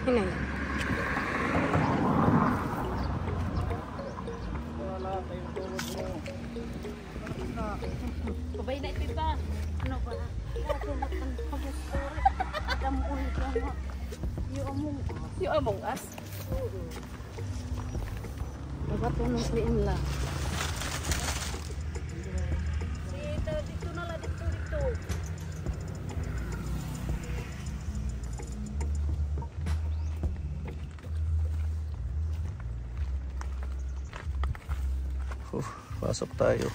Hinay. Kabay na ito ba? Ano ba? Yung Among Us? Nagpatunos ni Inla. Dito na lang, dito. Pasok tayo.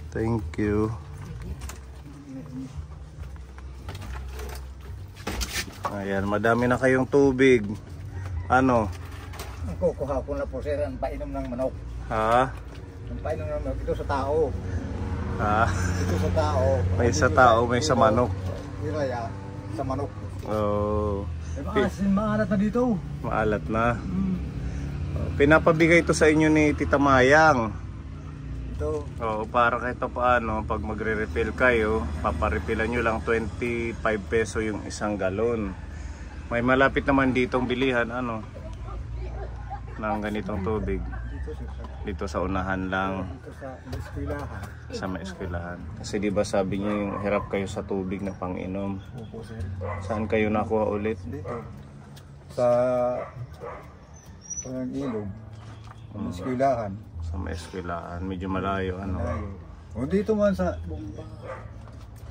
Thank you. Ayan, madami na kayong tubig. Ano? Ang kukuha ko na po sir, ang painom ng manok. Ha? Ang painom ng manok, ito sa tao. Ha? Ito sa tao. May sa tao, may sa manok. Hiraya, sa manok. Oh. Maalat na dito. Maalat na. Pinapabigay ito sa inyo ni Tita Mayang. Ito. Oo, para kahit paano, pag magre-refill kayo, paparefillan nyo lang 25 peso yung isang galon. May malapit naman ditong bilihan, ano, ng ganitong tubig. Dito sa unahan lang. Dito sa eskwelahan. Sa may eskwelahan. Kasi di ba sabi niyo yung hirap kayo sa tubig na pang-inom. Opo sir. Saan kayo nakuha ulit? Dito. Sa ilog. Eskwelahan. Sa may eskwelahan. Medyo malayo, ano. O dito man sa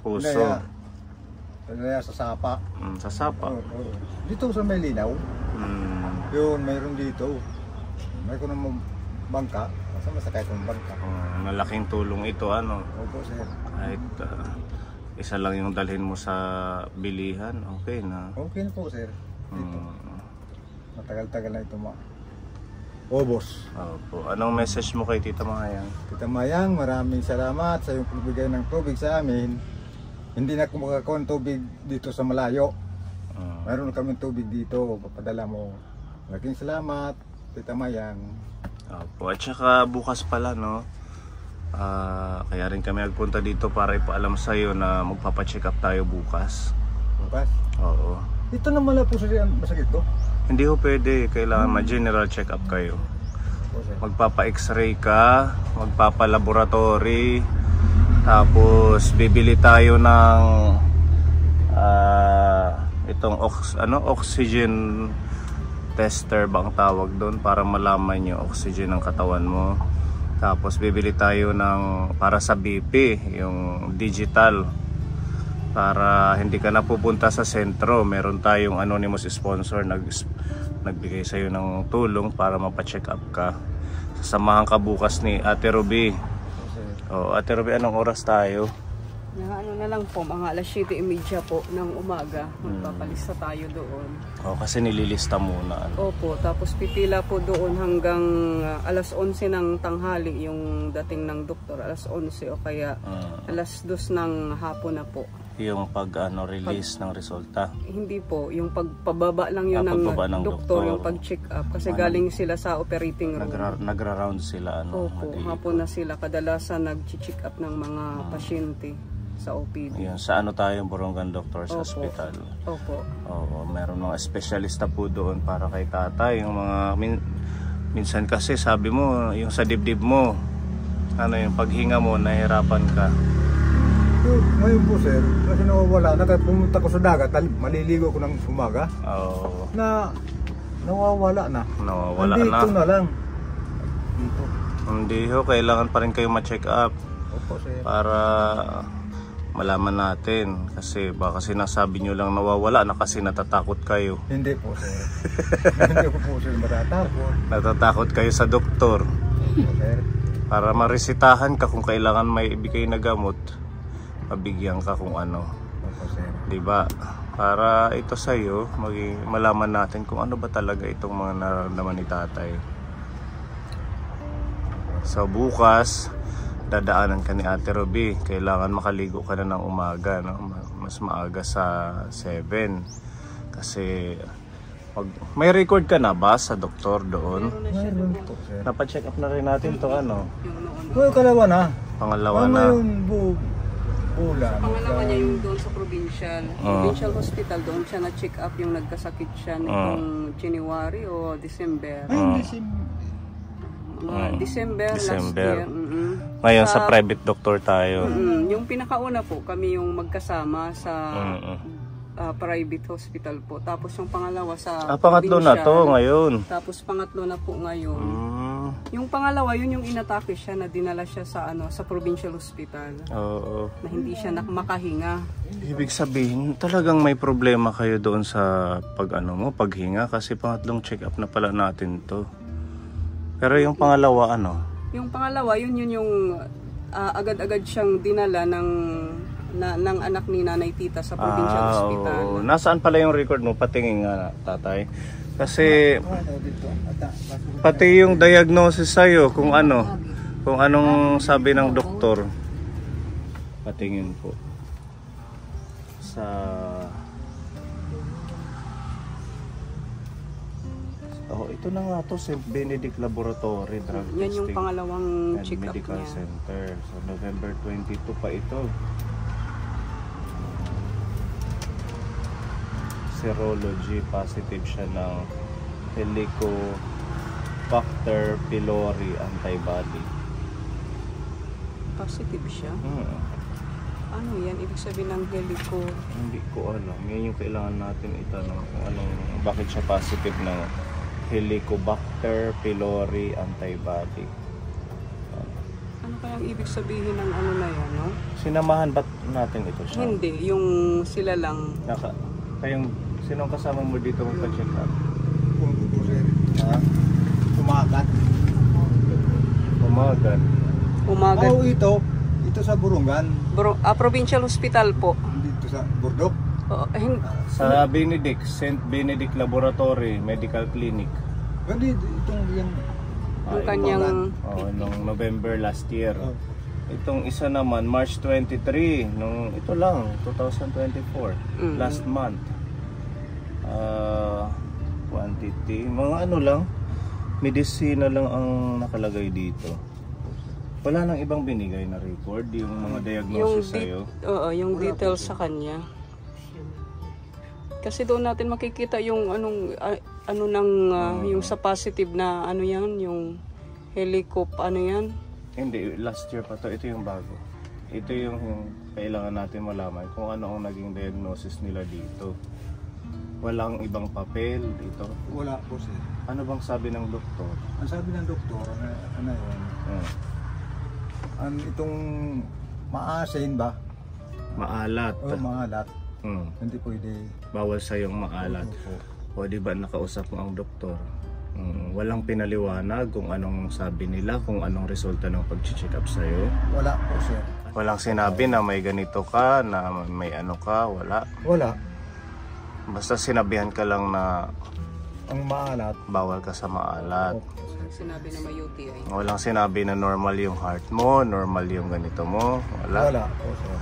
Puso. Kaya sa Sapa. Sa Sapa. Dito sa may linaw. Yun, mayroon dito. May ko ng bangka. Basta masakay kong bangka. Malaking tulong ito, ano. Opo sir. Kahit isa lang yung dalhin mo sa bilihan, okay na. Okay na po sir. Dito. Matagal-tagal na ito Obos. Opo. Anong message mo kay Tita Mayang? Tita Mayang, maraming salamat sa iyong pagbigay ng tubig sa amin. Hindi na ako makakuha ng tubig dito sa malayo. Mayroon kami tubig dito, papadala mo. Malaking salamat, Tita Mayang. Opo. At saka bukas pala, no? Kaya rin kami nagpunta dito para ipaalam sa iyo na magpapacheck up tayo bukas. Bukas? Oo. Ito naman na po sa masakit to. Hindi ho pwede, kailangan ma-general check up kayo. Magpapa-x-ray ka, magpapa-laboratory, tapos bibili tayo ng itong oxygen tester bang tawag doon para malaman yung oxygen ng katawan mo. Tapos bibili tayo ng para sa BP, yung digital. Para hindi ka na pupunta sa sentro, meron tayong anonymous sponsor nagbigay sa iyo ng tulong para mapa-check up ka. Sasamahan ka bukas ni Ate Ruby. Ate Ruby, anong oras tayo? Ano na lang po, mga 7:30 po ng umaga. Magpapalista tayo doon. Kasi nililista muna. Opo, tapos pipila po doon hanggang alas 11 ng tanghali yung dating ng doktor. Alas 11 o kaya alas 2 ng hapon na po. Yung release ng resulta? Hindi po, yung pagpababa lang yun ng doktor, yung pag-check up. Kasi galing sila sa operating room. Nagra-round sila, Opo, hapon na sila. Kadalasan nag-check up ng mga pasyente sa OPD. Yun, sa tayo, Borongan Doctors Hospital. Opo. Oo, meron mga espesyalista po doon para kay tatay. Yung mga, minsan kasi sabi mo, yung sa dibdib mo, yung paghinga mo, nahihirapan ka. Ngayon po sir, kasi nawawala, pumunta ko sa dagat, maliligo ko ng umaga. Nawawala na. Nandito na lang. Dito. Hindi ho, kailangan pa rin kayo ma-check up. Opo sir. Para malaman natin. Kasi baka sinasabi nyo lang nawawala na kasi natatakot kayo. Hindi po sir. Hindi po sir matatakot. Natatakot kayo sa doktor. Opo sir. Para maresitahan ka kung kailangan may ibigay na gamot, mabigyan ka kung ano. Opo sir. Diba? Para ito sa'yo, malaman natin kung ano ba talaga itong mga nararamdaman ni tatay. So bukas, dadaanan ka ni Ate Ruby. Kailangan makaligo ka na ng umaga, no? Mas maaga sa 7. Kasi may record ka na ba sa doktor doon? Mayroon po sir. Napacheck up na rin natin to Kalawa na. Pangalawa na. Wala. Pangalawa niya yung doon sa provincial hospital, doon siya na-check up yung nagkasakit siya nitong January o December. Ay, December last December. year. Ngayon sa private doctor tayo. Yung pinakauna po, kami yung magkasama sa private hospital po. Tapos yung pangalawa sa Pangatlo na to ngayon. Tapos pangatlo na po ngayon. Yung pangalawa, yun yung inatake siya na dinala siya sa sa provincial hospital. Oo. Na hindi siya makahinga. Ibig sabihin, talagang may problema kayo doon sa paghinga kasi pangatlong check-up na pala natin to. Pero yung pangalawa Yung pangalawa, yun yung agad-agad siyang dinala ng anak ni Nanay Tita sa provincial hospital. Oo. Nasaan pala yung record mo? Patingin nga, tatay. Kasi pati yung diagnosis sa'yo, kung anong sabi ng doktor. Patingin po. Ito na nga to, St. Benedict Laboratory Drug Testing. Yan yung pangalawang check-up Medical niya. Center. So November 22 pa ito. Serology, positive siya ng Helicobacter pylori antibody. Positive siya? Ano yan? Ibig sabihin ng helico? Hindi ko alam. Yan yung kailangan natin itanong kung bakit siya positive ng Helicobacter pylori antibody. Ano kayang ibig sabihin ng na yan, no? Sinamahan ba't natin ito siya? Hindi, yung sila lang. Sinong kasama mo dito magpa-check up? Umagat. Umagat. Ito sa Burungan. Provincial hospital po. Dito sa Burdok. Sa Benedict, St. Benedict Laboratory Medical Clinic. Itong yan. Yung kanyang... nung November last year. Itong isa naman, March 23, ito lang, 2024, last month. Quantity, mga lang, medicina lang ang nakalagay dito. Wala nang ibang binigay na record, yung mga diagnosis sa'yo. Oo, yung details sa kanya. Kasi doon natin makikita yung yung sa positive na yan, yung helicop, yan. Hindi, last year pa to. Ito yung bago. Ito yung kailangan natin malaman kung ano ang naging diagnosis nila dito. Walang ibang papel dito. Wala po, sir. Ano bang sabi ng doktor? Ang sabi ng doktor, itong maasin ba? Maalat. Maalat. Hindi pwede. Bawal sa yung maalat. O di ba nakausap mo ang doktor? Walang pinaliwanag kung anong sabi nila, kung anong resulta ng pag-check up sa'yo? Wala po, sir. Walang sinabi na may ganito ka, na may ka, wala? Wala. Basta sinabihan ka lang na ang maalat, bawal ka sa maalat. Sinabi na may UTI. Walang sinabi na normal yung heart mo, normal yung ganito mo, wala? Wala po, sir.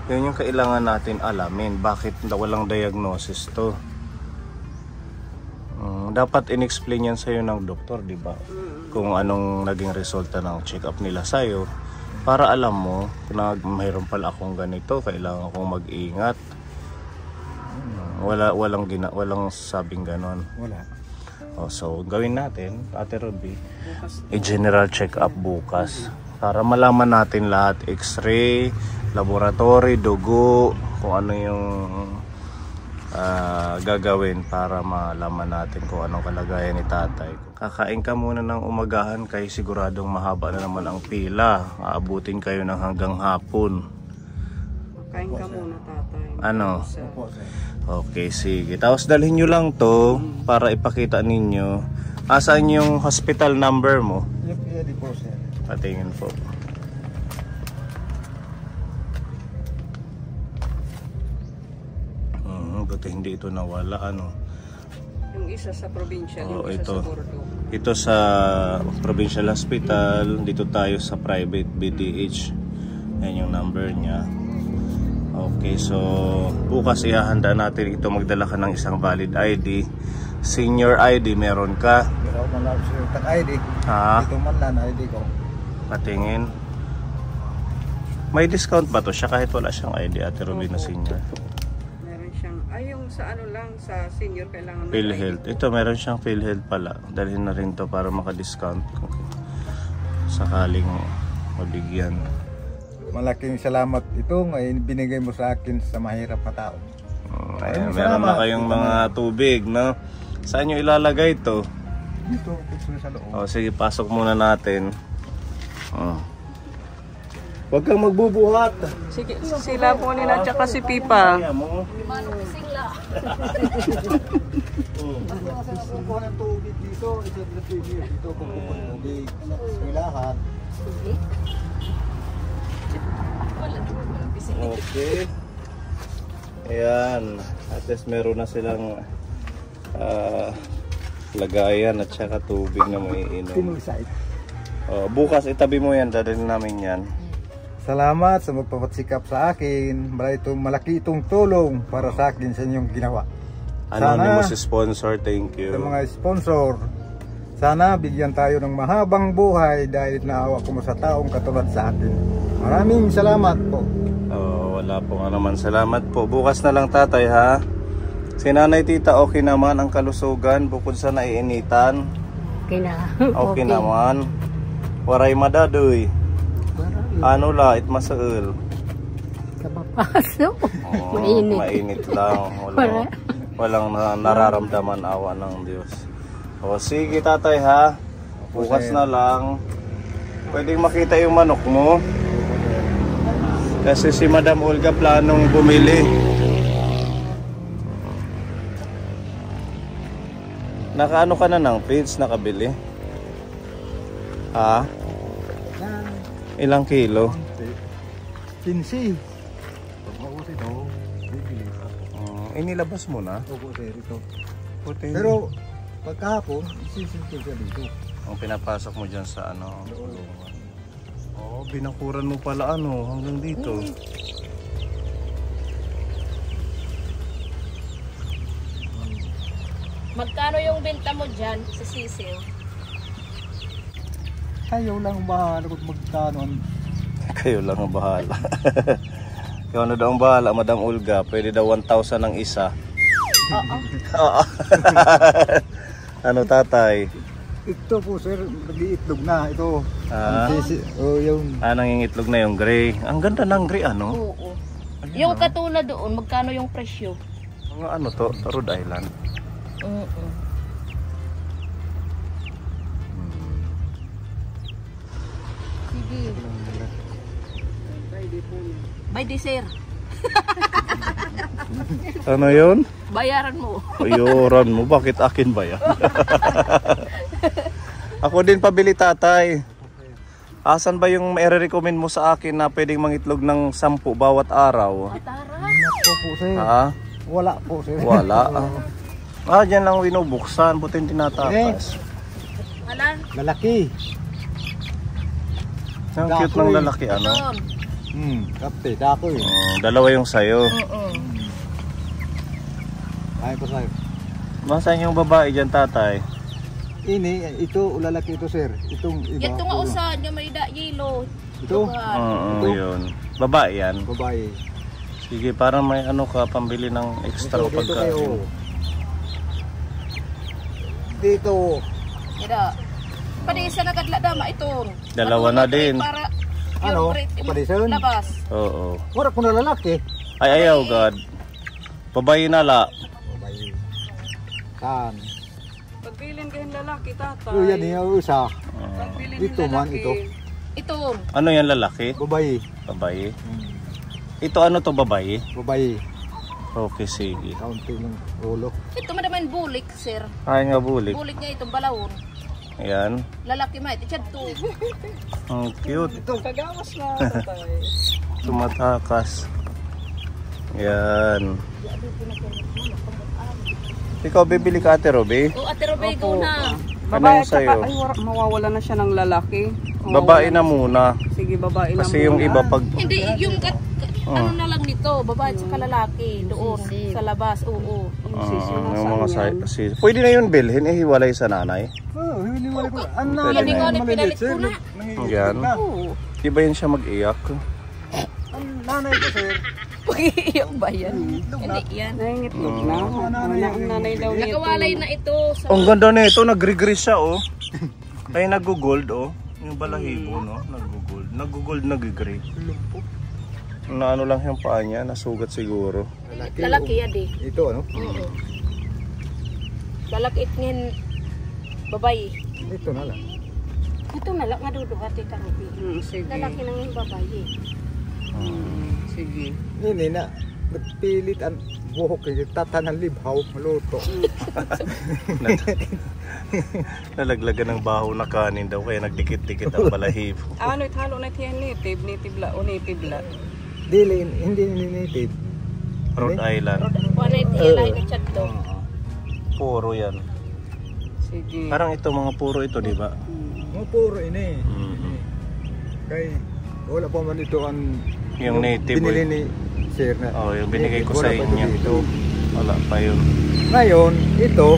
Yun yung kailangan natin alamin, bakit walang diagnosis to. Dapat in-explain yan sa'yo ng doktor, di ba? Kung anong naging resulta ng check-up nila sa'yo, para alam mo na mayroon pala akong ganito, kailangan akong mag-ingat. Walang sabing ganon. Wala. So gawin natin, Ate Ruby, i-general check-up bukas para malaman natin lahat, x-ray, laboratory, dugo, kung ano yung gagawin para malaman natin kung anong kalagayan ni tatay. Kakain ka muna ng umagahan kay siguradong mahaba na naman ang pila. Aabutin kayo ng hanggang hapon. Kain ka muna, tatay. Ano? Okay, sige. Tapos dalhin nyo lang to para ipakita ninyo. Asan yung hospital number mo? Pwede po, sir. Patingin po. Buti hindi ito nawala, Yung isa sa provincial, yung isa ito. sa Bordeaux. Ito sa provincial hospital, dito tayo sa private BDH. Yan yung number niya. Okay, so bukas ihahanda natin ito, magdala ka ng isang valid ID. Senior ID meron ka? Pero man lang, sir, ID. Ha? Ito man lang ID ko. Patingin. May discount ba to siya kahit wala siyang ID, Ate Ruby, na senior? Meron siyang, yung sa ano lang, sa senior kailangan PhilHealth. Ito meron siyang PhilHealth pala. Dalhin na rin to para maka-discount sakaling mabigyan. Malaking salamat ito ngayon binigay mo sa akin sa mahirap na tao. Ayan, meron na kayong mga tubig, no? Saan nyo ilalagay ito? Dito, sa loob. O, sige, pasok muna natin. Huwag kang magbubuhat. Sige, sila po nila tsaka si Pipa. Singla. Kukuha ng tubig dito, dito kukuha ng tubig. Silahan. Okay. Ayan. At least meron na silang lagayan at saka tubig na maiinom. Bukas itabi mo yan, dadalhin namin yan. Salamat sa magpapatsikap sa akin. Malaki itong tulong para sa akin sa inyong ginawa. Anonymous sponsor, thank you. Sa mga sponsor, sana bigyan tayo ng mahabang buhay dahil naawa ko mo sa taong katulad sa akin. Maraming salamat po. Wala po nga naman. Salamat po. Bukas na lang, tatay, ha? Si Nanay Tita, okay naman ang kalusugan bukod sa naiinitan. Okay na. Okay naman. Waray madadoy. Ano la, itmasaul. Kapapaso. Mainit. Mainit lang. Walang nararamdaman awa ng Diyos. O sige, tatay, ha? Bukas na lang. Pwedeng makita yung manok mo. Kasi si Madam Olga planong bumili. Nakaano ka na ng feeds, nakabili? Ha? Ilang kilo? 15. Pag mausay ito, bibili ka. Inilabas mo na? Opo, sir, ito. Puti. Pero pagkahapon, isisintil ka dito. Ang pinapasok mo dyan sa ano? Binakuran mo pala hanggang dito. Magkano yung benta mo dyan sa sisiw? Ayaw lang bahala kung magkano. Kayo lang ang bahala. Ikaw na daw ang bahala, Madam Olga. Pwede daw 1,000 ang isa. Oo. Ano, tatay? Ito po, sir, nag-iitlog na. Ito. Yung Nangingitlog na yung gray. Ang ganda ng gray, ano? Oo. Yung katulad doon, magkano yung presyo? Mga ano to? Rhode Island. Oo. Sige. By the sir. Ano yun? Bayaran mo. Bayaran mo? Bakit akin ba yan? Ako din pabili, tatay. Asan ba yung mai-recommend mo sa akin na pwedeng mangitlog ng 10 bawat araw? Nako po, sir. Ha? Wala po, sir. Wala. Dyan lang winubuksan. Buti tinatakas. Hala? Lalaki. Ang cute ng lalaki, ano? Kapte, dako eh. Dalawa yung sayo. Ay po, sir. Masan yung babae dyan, tatay? Ito, lalaki ito, sir. Itong iba. Ito nga usan, yung may yellow. Ito? Yun. Babae yan. Babae. Sige, parang may ano ka, pambili ng extra Dito pagkain. kayo. Dito. Ida. Pwede isa na kadla dama ito. Dalawa na din. Para Ano? Padisan? labas. Oo. Wala ko na lalaki. Ay, ayaw, God. Babae na la. Babae. Saan? Pagbilin kayo lalaki, tatay. Yan yung isa. Pagbilin Dito yung man, lalaki. ito. Ito. Ano yan, lalaki? Babae. Babae. Ito ano to, babae? Babae. Okay, sige. Kaunti ng ulo. Ito madaman bulik, sir. Ay nga, bulik. Bulik nga itong balawon. Ayan. Lalaki ma, ito to. Ang cute. Ito, kagawas na, tatay. Tumatakas. Yan. Ikaw, bibili ka, Ate Roby? O Ate Robey, go na. Babae, Ano sa'yo? mawawala na siya ng lalaki. Babae na muna. Sige, babae na Kasi yung muna. iba pag... Hindi, yung ano na lang nito, babae at saka lalaki, doon, sa labas, oo. yung mga pwede na yun bilhin, hiwalay sa nanay. Oh, hindi mo ko. Pwede Yan na nga, pinalit ko na. Yan. Oo. Di ba yan siya mag-iyak? Ang nanay ko, sir. Pag-iiyak ba yan? Hindi yan. Nangingitlog na. Ang nanay daw nito. Nakawalay na ito. Sa... Ang ganda na ito, nag-regrease siya oh. Kaya nag-gold oh. Yung balahibo no, nag-gold. Nag-gold, nag-gray. Na ano lang yung paa niya, nasugat siguro. Lalaki yan eh. Ito, ano? Oo. Lalaki ngin babae. Ito na lang. Ito na lang maduduhat ito Ruby. Sige. Lalaki nang yung babae. Sige. Hindi na. Nagpilit ang buhok kayo. Tatanan libhaw, maluto. Nalaglagan ng baho na kanin daw kaya nagdikit-dikit ang balahibo. Ano italo na tiyan native? Native la o native la? Dili, hindi native. Rhode Island. Wala ito yan ay chat do. Puro yan. Sige. Parang ito mga puro ito, di ba? Mga puro ini. Kay wala pa man ito ang Yung native binili eh. ni Sir na. Oh, yung binigay ko Wala sa pa inyo. dito. Wala pa yun. Ngayon, ito,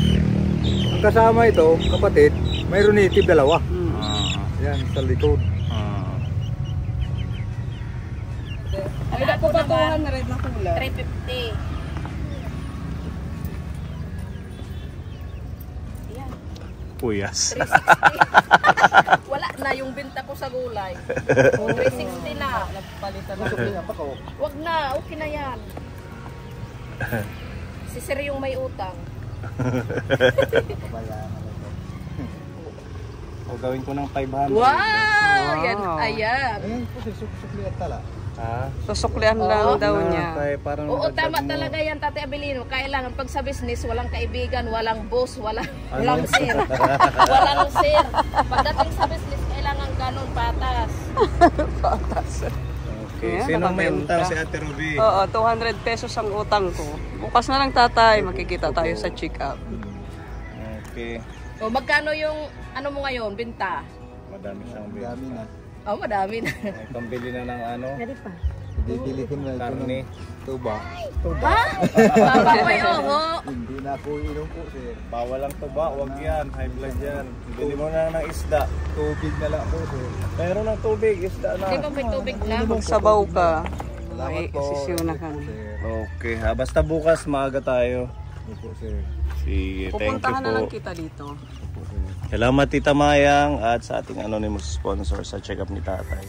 ang kasama ito, kapatid, mayroon native dalawa. Yan, sa likod. Ay, ako ba 200 na kulay? 350. Ayan. Puyas. 360. Wala na yung binta ko sa gulay. 360 na. Nagpalitan na. Wag na, okay na yan. Si Sir yung may utang. O gawin ko ng 500. Wow! Yan, ayan. Ayan po, susukli at tala. Ha? Susuklian lang daw niya. Kaya parang Oo, tama dagdag mo. talaga yan, Tate Abilino. Kailangan pag sa business, walang kaibigan, walang boss, walang Ano? sir. Walang sir. Pagdating sa business, kailangan ganun, patas. Okay. Ayan, Sino may nakabenta. utang si Ate Ruby? Oo, 200 pesos ang utang ko. Bukas na lang tatay, makikita tayo sa check-up. Okay. O, magkano yung, ano mo ngayon, binta? Madami siyang bill. Dami na. Oh, madami na. May pambili na ng ano? pa. Bibili ko na ito Karne. ng tuba. Ha? Papa ko yung Hindi na po inom po, sir. Bawal ang tuba, wag yan. High blood yan. Bili mo na ng isda. Tubig na lang po, sir. Meron ng tubig, isda na. Di ba may tubig na? Magsabaw ka. Salamat Ay, po. sisiw na ka. Sir. Okay ha, basta bukas maaga tayo. Opo, sir. Sige, thank you Pupuntahan na lang po. kita dito. Opo, sir. Salamat Tita Mayang at sa ating anonymous sponsor sa check-up ni Tatay.